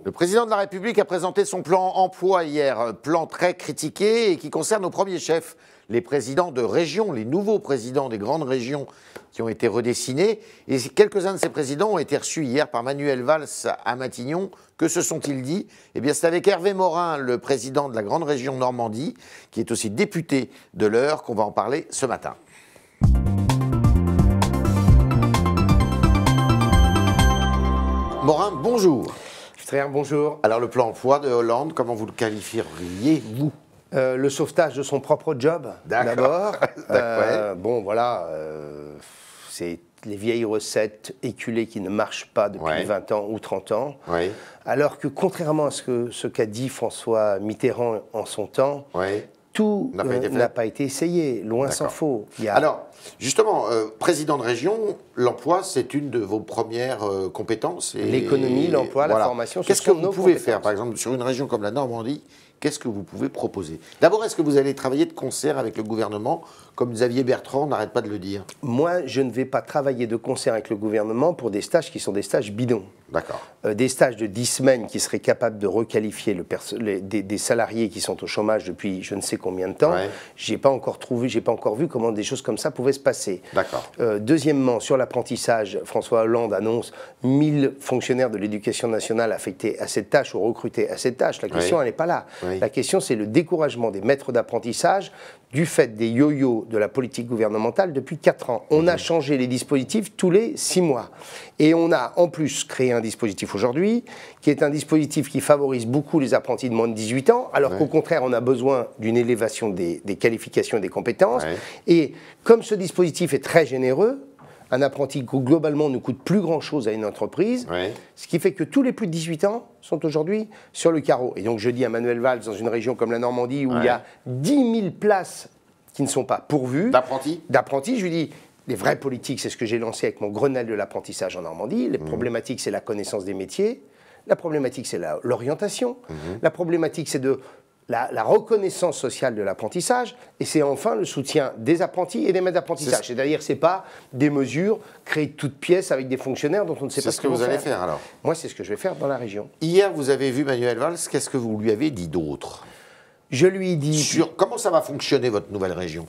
Le président de la République a présenté son plan emploi hier, plan très critiqué et qui concerne nos premiers chefs, les présidents de région, les nouveaux présidents des grandes régions qui ont été redessinés. Et quelques-uns de ces présidents ont été reçus hier par Manuel Valls à Matignon. Que se sont-ils dit? Eh bien, c'est avec Hervé Morin, le président de la grande région Normandie, qui est aussi député de l'Eure, qu'on va en parler ce matin. Morin, bonjour. Bonjour. Alors, le plan emploi de Hollande, comment vous le qualifieriez-vous? Le sauvetage de son propre job, d'abord. Bon, voilà, c'est les vieilles recettes éculées qui ne marchent pas depuis 20 ans ou 30 ans. Alors que, contrairement à ce qu'a dit François Mitterrand en son temps, tout n'a pas été essayé, loin s'en faut. Alors, justement, président de région, l'emploi, c'est une de vos premières compétences. L'économie, l'emploi, la formation, qu'est-ce que vous pouvez faire, par exemple, sur une région comme la Normandie? Qu'est-ce que vous pouvez proposer? D'abord, est-ce que vous allez travailler de concert avec le gouvernement, comme Xavier Bertrand n'arrête pas de le dire? Moi, je ne vais pas travailler de concert avec le gouvernement pour des stages qui sont des stages bidons. D'accord. Des stages de 10 semaines qui seraient capables de requalifier des salariés qui sont au chômage depuis je ne sais combien de temps. J'ai pas encore vu comment des choses comme ça pouvaient se passer. D'accord. Deuxièmement, sur l'apprentissage, François Hollande annonce 1000 fonctionnaires de l'éducation nationale affectés à cette tâche ou recrutés à cette tâche. La question, elle n'est pas là. La question, c'est le découragement des maîtres d'apprentissage du fait des yo-yo de la politique gouvernementale depuis 4 ans. On a changé les dispositifs tous les 6 mois. Et on a en plus créé un dispositif aujourd'hui qui est un dispositif qui favorise beaucoup les apprentis de moins de 18 ans, alors qu'au contraire, on a besoin d'une élévation des qualifications et des compétences. Et comme ce dispositif est très généreux, un apprenti globalement ne coûte plus grand-chose à une entreprise, ce qui fait que tous les plus de 18 ans sont aujourd'hui sur le carreau. Et donc je dis à Manuel Valls, dans une région comme la Normandie, où il y a 10 000 places qui ne sont pas pourvues, d'apprentis, je lui dis, les vraies politiques, c'est ce que j'ai lancé avec mon Grenelle de l'apprentissage en Normandie, les problématiques, c'est la connaissance des métiers, la problématique, c'est l'orientation, la problématique, c'est la reconnaissance sociale de l'apprentissage, et c'est enfin le soutien des apprentis et des maîtres d'apprentissage. C'est-à-dire, ce n'est pas des mesures créées de toutes pièces avec des fonctionnaires dont on ne sait pas ce que vous allez faire alors. Moi, c'est ce que je vais faire dans la région. Hier, vous avez vu Manuel Valls, qu'est-ce que vous lui avez dit d'autre? Je lui ai dit... Comment ça va fonctionner, votre nouvelle région?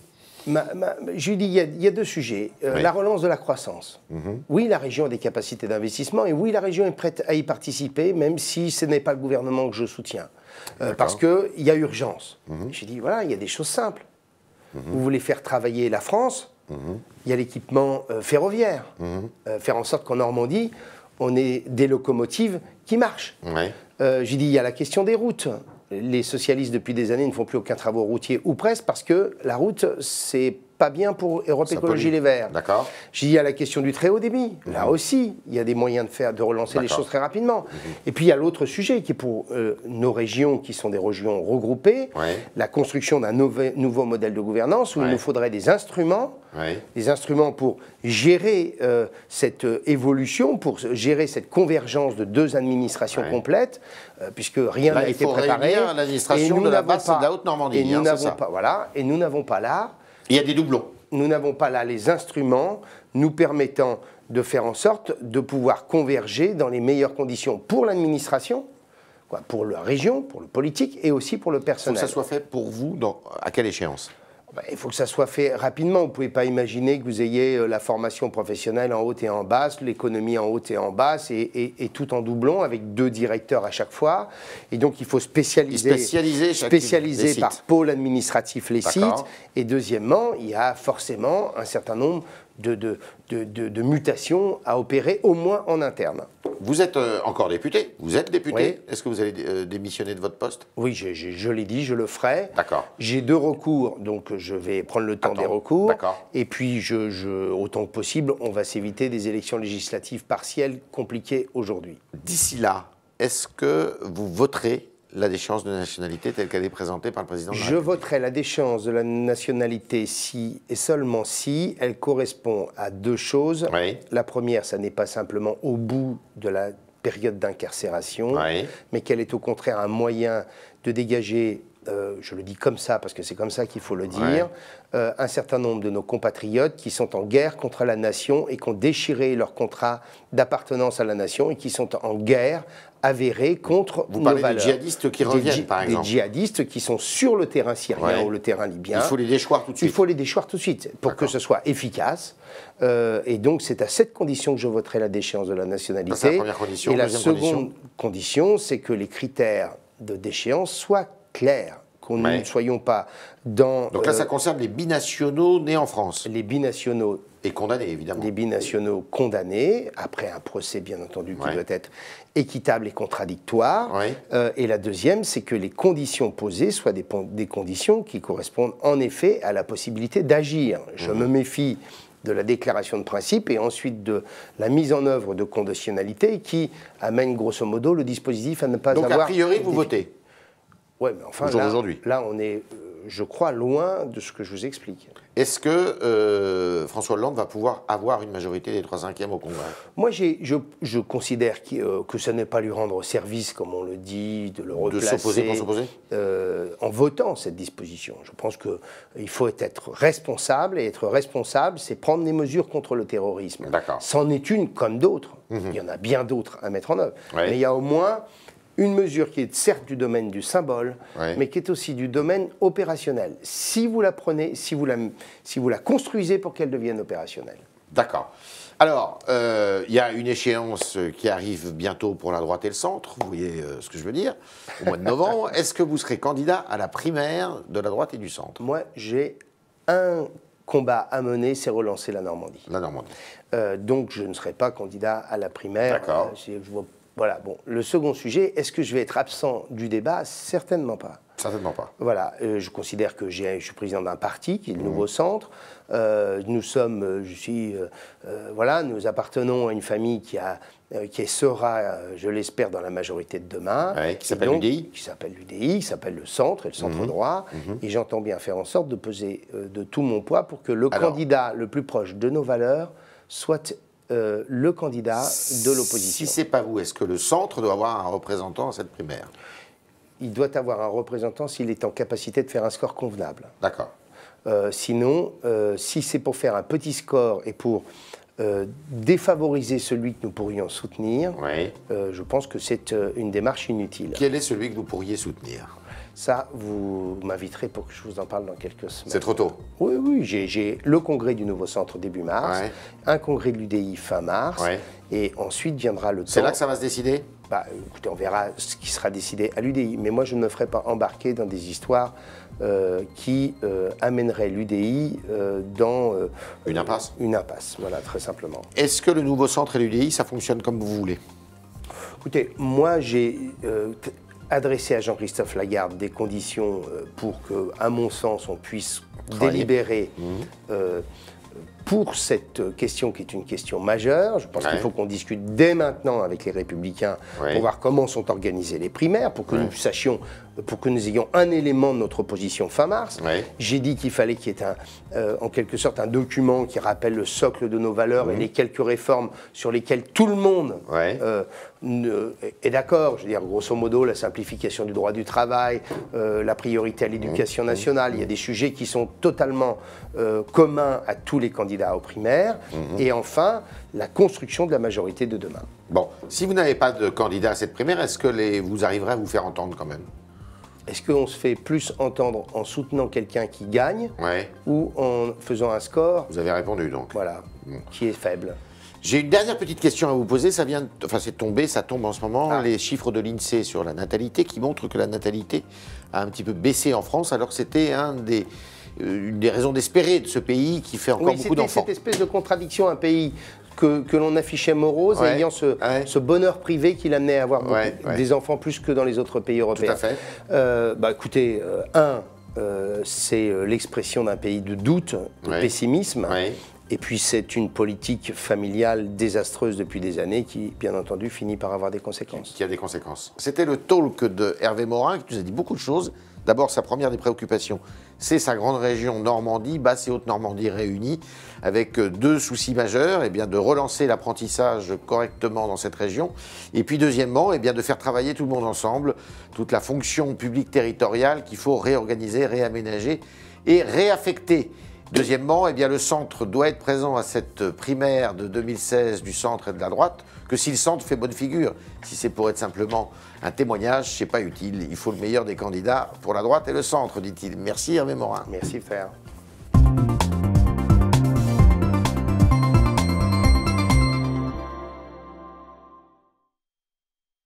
Je lui dis, il y a deux sujets. La relance de la croissance. Oui, la région a des capacités d'investissement, et oui, la région est prête à y participer, même si ce n'est pas le gouvernement que je soutiens. Parce qu'il y a urgence. J'ai dit, voilà, il y a des choses simples. Vous voulez faire travailler la France, il y a l'équipement ferroviaire. Faire en sorte qu'en Normandie, on ait des locomotives qui marchent. J'ai dit, il y a la question des routes. Les socialistes, depuis des années, ne font plus aucun travaux routiers, ou presque, parce que la route, c'est pas bien pour Europe Écologie Les Verts. J'ai dit, il y a la question du très haut débit. Là aussi, il y a des moyens de relancer les choses très rapidement. Et puis, il y a l'autre sujet qui est pour nos régions, qui sont des régions regroupées, la construction d'un nouveau modèle de gouvernance, où il nous faudrait des instruments pour gérer cette évolution, pour gérer cette convergence de deux administrations complètes, puisque rien n'a été préparé. L'administration de la basse et de la Haute-Normandie. Et nous n'avons pas, et nous n'avons pas là... Il y a des doublons. Nous n'avons pas là les instruments nous permettant de faire en sorte de pouvoir converger dans les meilleures conditions pour l'administration, pour la région, pour le politique et aussi pour le personnel. Il faut que ça soit fait pour vous à quelle échéance? Il faut que ça soit fait rapidement. Vous ne pouvez pas imaginer que vous ayez la formation professionnelle en haute et en basse, l'économie en haute et en basse, et tout en doublon, avec 2 directeurs à chaque fois. Et donc, il faut spécialiser par pôle administratif les sites. Et deuxièmement, il y a forcément un certain nombre de mutations à opérer, au moins en interne. Vous êtes encore député, vous êtes député. Est-ce que vous allez démissionner de votre poste? Oui, je l'ai dit, je le ferai. D'accord. J'ai 2 recours, donc je vais prendre le temps des recours. Et puis, autant que possible, on va s'éviter des élections législatives partielles compliquées aujourd'hui. D'ici là, est-ce que vous voterez la déchéance de nationalité telle qu'elle est présentée par le président de la République? Je voterai la déchéance de la nationalité si et seulement si elle correspond à 2 choses. La première, ça n'est pas simplement au bout de la période d'incarcération, mais qu'elle est au contraire un moyen de dégager je le dis comme ça parce que c'est comme ça qu'il faut le dire, un certain nombre de nos compatriotes qui sont en guerre contre la nation et qui ont déchiré leur contrat d'appartenance à la nation et qui sont en guerre avérée contre nos valeurs. Vous parlez des djihadistes qui reviennent, par exemple. Des djihadistes qui sont sur le terrain syrien ou le terrain libyen. Il faut les déchoir tout de suite. Il faut les déchoir tout de suite pour que ce soit efficace. Et donc, c'est à cette condition que je voterai la déchéance de la nationalité. C'est la première condition. Et la seconde condition, c'est que les critères de déchéance soient clairs. Qu'on ne soyons pas dans... Donc là, ça concerne les binationaux nés en France. Les binationaux... Et condamnés, évidemment. Les binationaux condamnés, après un procès, bien entendu, qui doit être équitable et contradictoire. Et la deuxième, c'est que les conditions posées soient des conditions qui correspondent en effet à la possibilité d'agir. Je me méfie de la déclaration de principe et ensuite de la mise en œuvre de conditionnalité qui amène grosso modo le dispositif à ne pas avoir... Donc a priori, vous votez? Oui, mais enfin, là, on est, je crois, loin de ce que je vous explique. Est-ce que François Hollande va pouvoir avoir une majorité des 3/5 au Congrès? Moi, je considère que ça n'est pas lui rendre service, comme on le dit, de le replacer... De s'opposer pour s'opposer en votant cette disposition. Je pense qu'il faut être responsable, et être responsable, c'est prendre des mesures contre le terrorisme. D'accord. C'en est une comme d'autres. Il y en a bien d'autres à mettre en œuvre. Mais il y a au moins... une mesure qui est certes du domaine du symbole, mais qui est aussi du domaine opérationnel. Si vous la prenez, si vous la construisez pour qu'elle devienne opérationnelle. D'accord. Alors, il y a une échéance qui arrive bientôt pour la droite et le centre, vous voyez ce que je veux dire, au mois de novembre. Est-ce que vous serez candidat à la primaire de la droite et du centre? Moi, j'ai un combat à mener, c'est relancer la Normandie. La Normandie. Donc, je ne serai pas candidat à la primaire. D'accord. Voilà, bon. Le second sujet, est-ce que je vais être absent du débat? Certainement pas. Certainement pas. Voilà, je considère que je suis président d'un parti qui est le Nouveau Centre. Nous sommes, voilà, nous appartenons à une famille qui sera, je l'espère, dans la majorité de demain. Qui s'appelle l'UDI. Qui s'appelle l'UDI, qui s'appelle le Centre et le Centre droit. Et j'entends bien faire en sorte de peser de tout mon poids pour que le candidat le plus proche de nos valeurs soit le candidat de l'opposition. Si ce n'est pas vous, est-ce que le centre doit avoir un représentant à cette primaire? Il doit avoir un représentant s'il est en capacité de faire un score convenable. D'accord. Sinon, si c'est pour faire un petit score et pour défavoriser celui que nous pourrions soutenir, je pense que c'est une démarche inutile. Quel est celui que vous pourriez soutenir? Ça, vous m'inviterez pour que je vous en parle dans quelques semaines. C'est trop tôt? Oui, oui, j'ai le congrès du Nouveau Centre début mars, un congrès de l'UDI fin mars, et ensuite viendra le temps... C'est là que ça va se décider? Bah, écoutez, on verra ce qui sera décidé à l'UDI, mais moi je ne me ferai pas embarquer dans des histoires qui amèneraient l'UDI dans... une impasse? Une impasse, voilà, très simplement. Est-ce que le Nouveau Centre et l'UDI, ça fonctionne comme vous voulez? Écoutez, moi j'ai... adressé à Jean-Christophe Lagarde des conditions pour que, à mon sens, on puisse délibérer pour cette question qui est une question majeure. Je pense qu'il faut qu'on discute dès maintenant avec les Républicains pour voir comment sont organisées les primaires, pour que nous sachions, pour que nous ayons un élément de notre opposition fin mars. J'ai dit qu'il fallait qu'il y ait en quelque sorte un document qui rappelle le socle de nos valeurs et les quelques réformes sur lesquelles tout le monde est d'accord. Je veux dire, grosso modo, la simplification du droit du travail, la priorité à l'éducation nationale. Il y a des sujets qui sont totalement communs à tous les candidats aux primaires. Et enfin, la construction de la majorité de demain. Bon, si vous n'avez pas de candidat à cette primaire, est-ce que vous arriverez à vous faire entendre quand même? Est-ce qu'on se fait plus entendre en soutenant quelqu'un qui gagne ou en faisant un score? Vous avez répondu donc. Voilà, qui est faible. J'ai une dernière petite question à vous poser. Ça vient, c'est tombé, ça tombe en ce moment, les chiffres de l'INSEE sur la natalité qui montrent que la natalité a un petit peu baissé en France, alors que c'était une des raisons d'espérer de ce pays qui fait encore beaucoup d'enfants. Cette espèce de contradiction, un pays que l'on affichait morose, ayant ce bonheur privé qui l'amenait à avoir des enfants plus que dans les autres pays européens. Tout à fait. Écoutez, c'est l'expression d'un pays de doute, de pessimisme. Et puis c'est une politique familiale désastreuse depuis des années qui, bien entendu, finit par avoir des conséquences. Qui a des conséquences. C'était le talk de Hervé Morin qui nous a dit beaucoup de choses. D'abord, sa première des préoccupations, c'est sa grande région Normandie, Basse et Haute-Normandie réunies, avec 2 soucis majeurs, eh bien, de relancer l'apprentissage correctement dans cette région, et puis deuxièmement, eh bien, de faire travailler tout le monde ensemble, toute la fonction publique territoriale qu'il faut réorganiser, réaménager et réaffecter. Deuxièmement, eh bien, le centre doit être présent à cette primaire de 2016 du centre et de la droite, que si le centre fait bonne figure. Si c'est pour être simplement un témoignage, c'est pas utile. Il faut le meilleur des candidats pour la droite et le centre, dit-il. Merci Hervé Morin. Merci Fer.